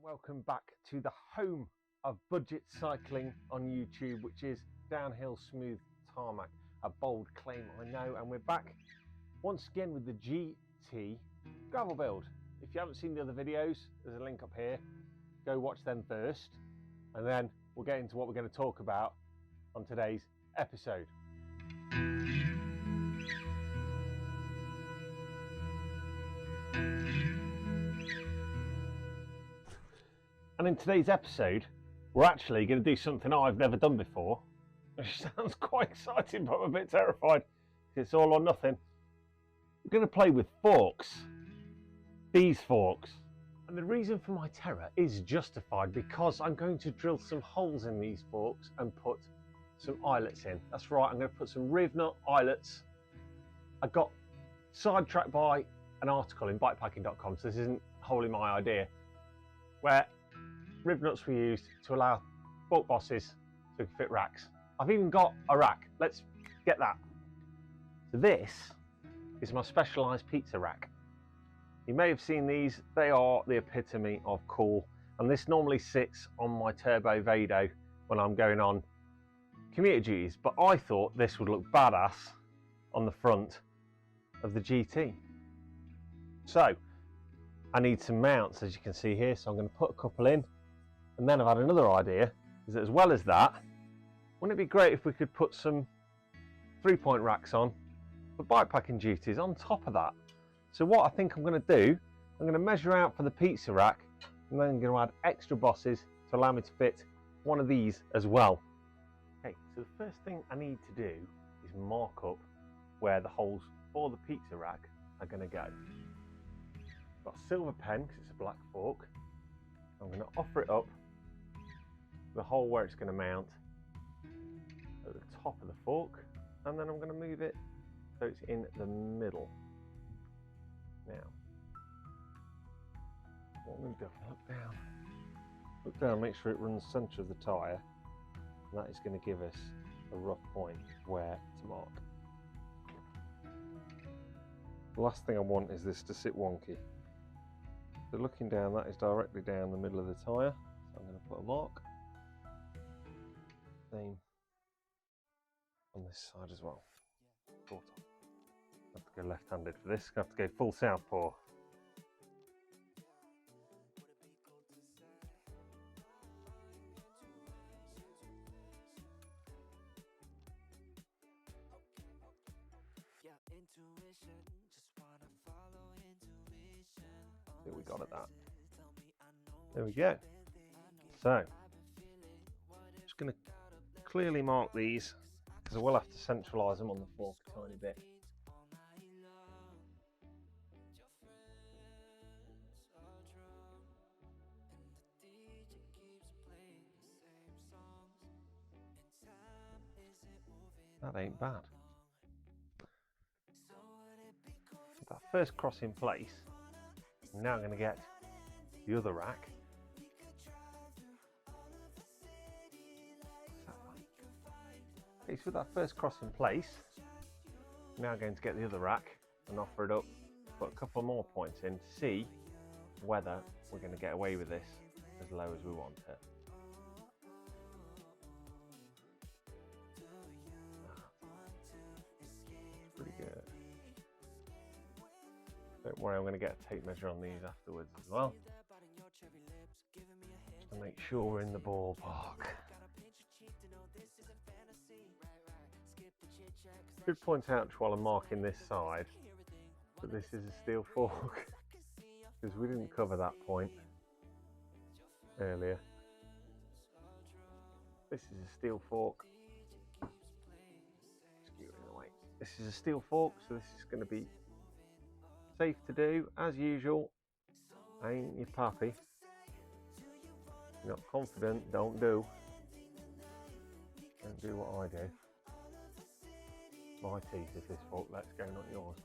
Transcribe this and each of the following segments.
Welcome back to the home of budget cycling on YouTube, which is downhill smooth tarmac. A bold claim, I know, and we're back once again with the GT Gravel build. If you haven't seen the other videos, there's a link up here. Go watch them first, and then we'll get into what we're going to talk about on today's episode. And in today's episode, we're actually going to do something I've never done before, which sounds quite exciting, but I'm a bit terrified because it's all or nothing. We're going to play with forks, these forks. And the reason for my terror is justified because I'm going to drill some holes in these forks and put some eyelets in. That's right, I'm going to put some rivnut eyelets. I got sidetracked by an article in bikepacking.com, so this isn't wholly my idea, where rivnuts were used to allow bulk bosses to fit racks. I've even got a rack. Let's get that. So this is my specialised pizza rack. You may have seen these. They are the epitome of cool. And this normally sits on my Turbo Vado when I'm going on commuter duties. But I thought this would look badass on the front of the GT. So I need some mounts, as you can see here. So I'm going to put a couple in. And then I've had another idea, is that as well as that, wouldn't it be great if we could put some 3-point racks on for bikepacking duties on top of that? So what I think I'm going to do, I'm going to measure out for the pizza rack, and then I'm going to add extra bosses to allow me to fit one of these as well. Okay, so the first thing I need to do is mark up where the holes for the pizza rack are going to go. I've got a silver pen because it's a black fork. I'm going to offer it up the hole where it's going to mount at the top of the fork, and then I'm going to move it so it's in the middle. Now, what I'm going to do, look down, make sure it runs centre of the tyre, and that is going to give us a rough point where to mark. The last thing I want is this to sit wonky. So looking down, that is directly down the middle of the tyre, so I'm going to put a mark. Same on this side as well. I have to go left-handed for this. I have to go full southpaw. There we got it. That. There we go. So, just going to clearly mark these because I will have to centralise them on the fork a tiny bit. That ain't bad. With that first cross in place, now I'm going to get the other rack. Okay, so with that first cross in place, now I'm going to get the other rack and offer it up, put a couple more points in to see whether we're going to get away with this as low as we want it. Pretty good. Don't worry, I'm going to get a tape measure on these afterwards as well, just to make sure we're in the ballpark. I should point out while I'm marking this side that this is a steel fork because we didn't cover that point earlier. This is a steel fork. This is a steel fork, so this is going to be safe to do as usual. Ain't your puppy. You're not confident, don't do. Don't do what I do. My teeth is this fork, let's go, not yours.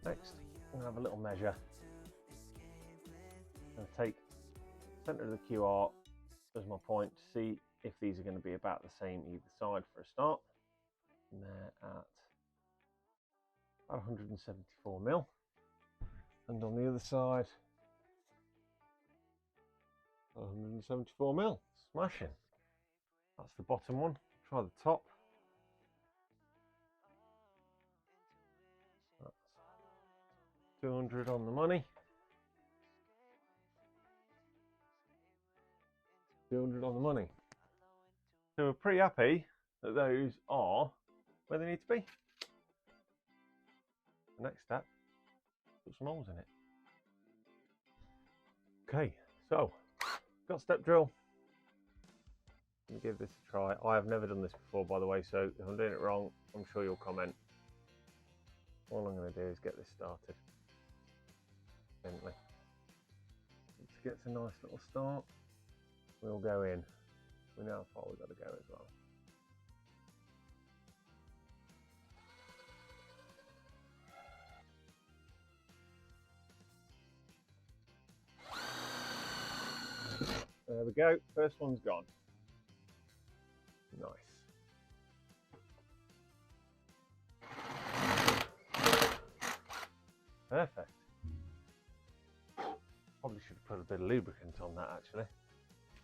Next, I'm going to have a little measure. I'm going to take centre of the QR as my point to see if these are going to be about the same either side for a start. And they're at about 174 mil. And on the other side, 174 mil. Smashing. That's the bottom one. Try the top. That's 200 on the money. 200 on the money. So we're pretty happy that those are where they need to be. The next step, put some holes in it. Okay, so got step drill. Let me give this a try. I have never done this before, by the way, so if I'm doing it wrong, I'm sure you'll comment. All I'm going to do is get this started gently. Once it gets a nice little start, we'll go in. We know how far we've got to go as well. There we go, first one's gone. Nice. Perfect. Probably should have put a bit of lubricant on that actually.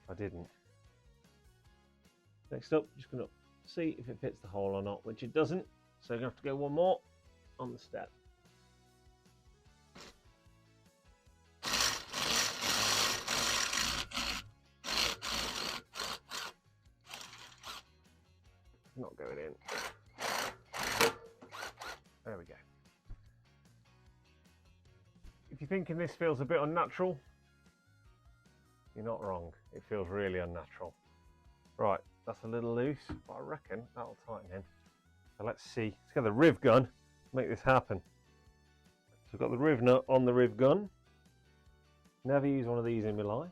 I didn't. Next up, just going to see if it fits the hole or not, which it doesn't. So I'm going to have to go one more on the step. Not going in. There we go. If you're thinking this feels a bit unnatural, you're not wrong. It feels really unnatural. Right, that's a little loose, but I reckon that'll tighten in. So let's see. Let's get the riv gun to make this happen. So I've got the riv nut on the riv gun. Never use one of these in my life.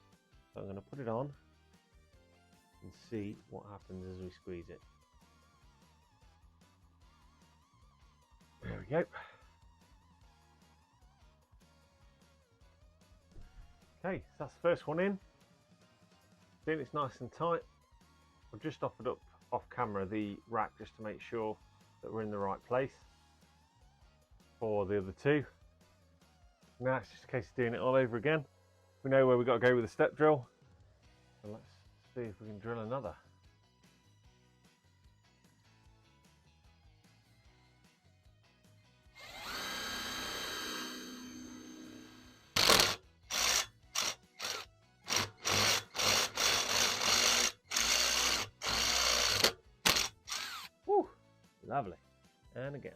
So I'm going to put it on and see what happens as we squeeze it. There we go. Okay, so that's the first one in. Seeing it's nice and tight. I've just offered up off camera the rack just to make sure that we're in the right place for the other two. Now it's just a case of doing it all over again. We know where we've got to go with the step drill. So let's see if we can drill another. Woo! Lovely. And again.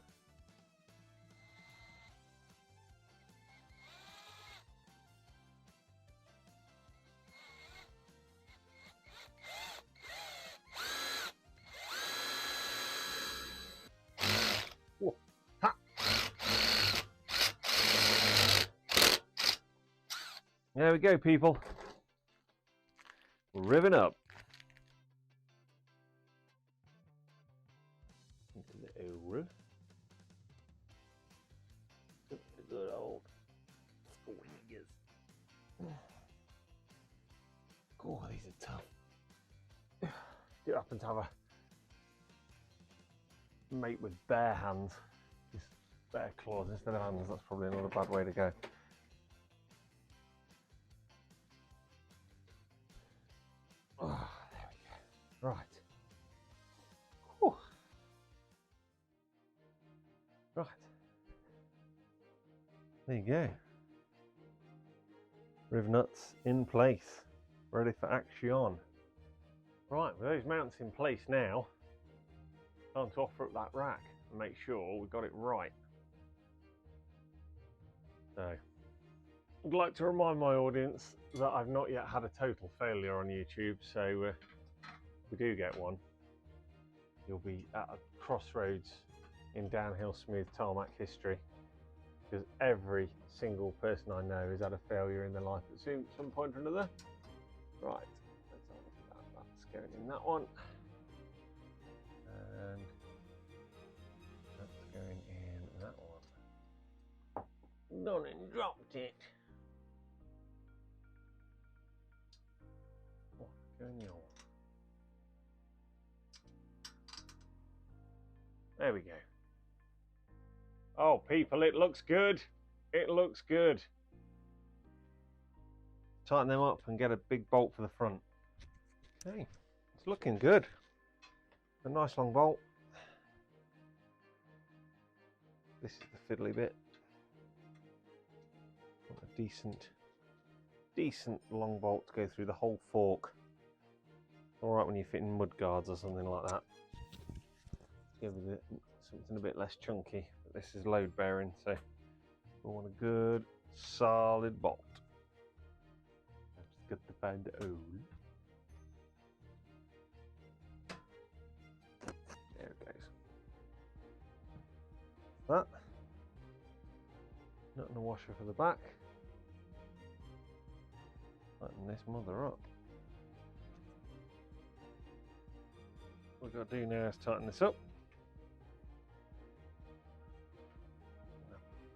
Whoa. Ha. There we go, people. We're riving up. Into the over. The good old swingers. Oh, these are tough. Do you happen to have a mate with bare hands? Just bare claws instead of hands, that's probably not a bad way to go. Oh, there we go. Right. Whew. Right. There you go. Riv nuts in place, ready for action. Right, with those mounts in place now, time to offer up that rack and make sure we've got it right. So, I'd like to remind my audience that I've not yet had a total failure on YouTube, so if we do get one, you'll be at a crossroads in downhill smooth tarmac history, because every single person I know has had a failure in their life at some point or another. Right, let's have a look at that. That's going in that one. And that's going in that one. Done and dropped it. There we go. Oh, people, it looks good. It looks good. Tighten them up and get a big bolt for the front. Hey, it's looking good. A nice long bolt. This is the fiddly bit. Want a decent long bolt to go through the whole fork. Alright when you're fitting mud guards or something like that. Give it something a bit less chunky. But this is load bearing, so we want a good solid bolt. I've just got to find the hole. There it goes. That. Nothing a washer for the back. Tighten this mother up. What we've got to do now is tighten this up.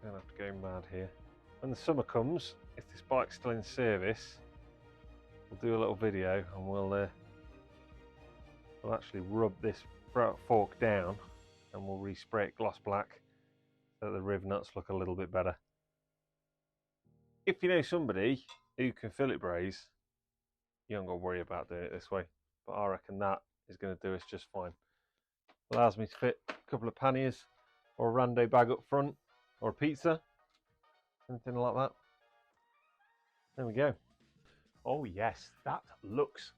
I don't have to go mad here. When the summer comes, if this bike's still in service, we'll do a little video and we'll actually rub this fork down and we'll respray it gloss black so that the riv nuts look a little bit better. If you know somebody who can fillet braze, you don't got to worry about doing it this way, but I reckon that is going to do us just fine. Allows me to fit a couple of panniers or a rando bag up front or a pizza, anything like that. There we go. Oh yes, that looks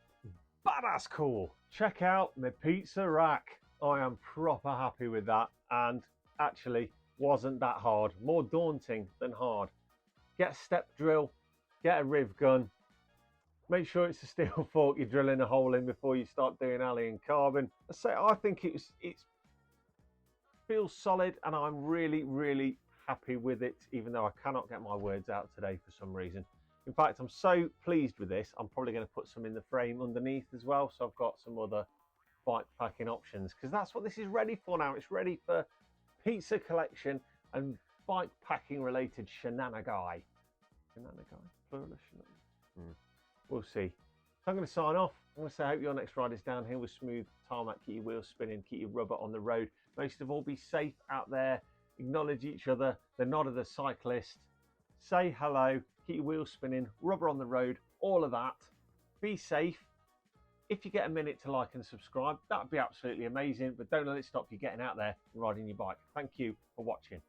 badass cool. Check out the pizza rack. I am proper happy with that, and actually wasn't that hard. More daunting than hard. Get a step drill, get a riv gun. Make sure it's a steel fork you're drilling a hole in before you start doing alley and carbon. I think it feels solid, and I'm really happy with it, even though I cannot get my words out today for some reason. In fact, I'm so pleased with this, I'm probably going to put some in the frame underneath as well, so I've got some other bike packing options, because that's what this is ready for now. It's ready for pizza collection and bike packing related shenanigan. Plural of shenanigan? We'll see. So I'm going to sign off. I'm going to say I hope your next ride is down here with smooth tarmac, keep your wheels spinning, keep your rubber on the road. Most of all, be safe out there. Acknowledge each other, the nod of the cyclist. Say hello, keep your wheels spinning, rubber on the road, all of that. Be safe. If you get a minute to like and subscribe, that would be absolutely amazing, but don't let it stop you getting out there and riding your bike. Thank you for watching.